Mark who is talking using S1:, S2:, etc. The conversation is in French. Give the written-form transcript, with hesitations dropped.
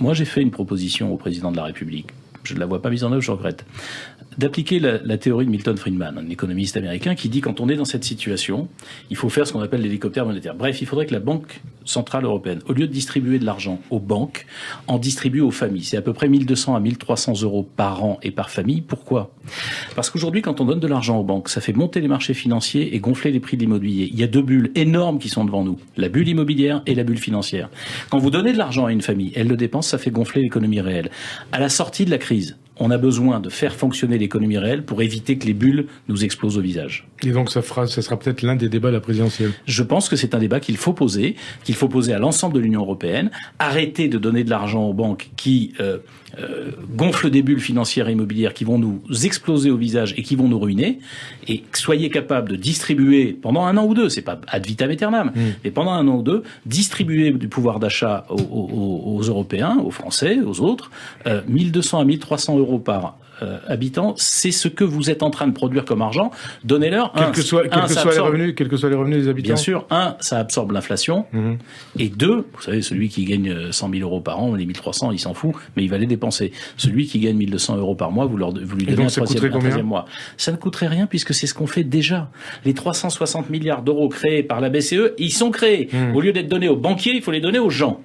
S1: Moi, j'ai fait une proposition au président de la République. Je ne la vois pas mise en œuvre, je regrette. D'appliquer la théorie de Milton Friedman, un économiste américain, qui dit quand on est dans cette situation, il faut faire ce qu'on appelle l'hélicoptère monétaire. Bref, il faudrait que la Banque Centrale Européenne, au lieu de distribuer de l'argent aux banques, en distribue aux familles. C'est à peu près 1200 à 1300 euros par an et par famille. Pourquoi ? Parce qu'aujourd'hui, quand on donne de l'argent aux banques, ça fait monter les marchés financiers et gonfler les prix de l'immobilier. Il y a deux bulles énormes qui sont devant nous. La bulle immobilière et la bulle financière. Quand vous donnez de l'argent à une famille, elle le dépense, ça fait gonfler l'économie réelle. À la sortie de la crise, on a besoin de faire fonctionner l'économie réelle pour éviter que les bulles nous explosent au visage.
S2: Et donc ça sera peut-être l'un des débats de la présidentielle.
S1: Je pense que c'est un débat qu'il faut poser à l'ensemble de l'Union européenne. Arrêter de donner de l'argent aux banques qui gonflent des bulles financières et immobilières qui vont nous exploser au visage et qui vont nous ruiner. Et soyez capables de distribuer pendant un an ou deux, c'est pas ad vitam aeternam, mais pendant un an ou deux, distribuer du pouvoir d'achat aux Européens, aux Français, aux autres, 1200 à 1300 euros par habitant, c'est ce que vous êtes en train de produire comme argent. Donnez-leur
S2: quels que soient les revenus des habitants.
S1: Bien sûr, ça absorbe l'inflation. Et deux, vous savez, celui qui gagne 100 000 euros par an, les 1300, il s'en fout, mais il va les dépenser. Celui qui gagne 1200 euros par mois, vous lui donnez un troisième mois. Ça ne coûterait rien puisque c'est ce qu'on fait déjà. Les 360 milliards d'euros créés par la BCE, ils sont créés. Au lieu d'être donnés aux banquiers, il faut les donner aux gens.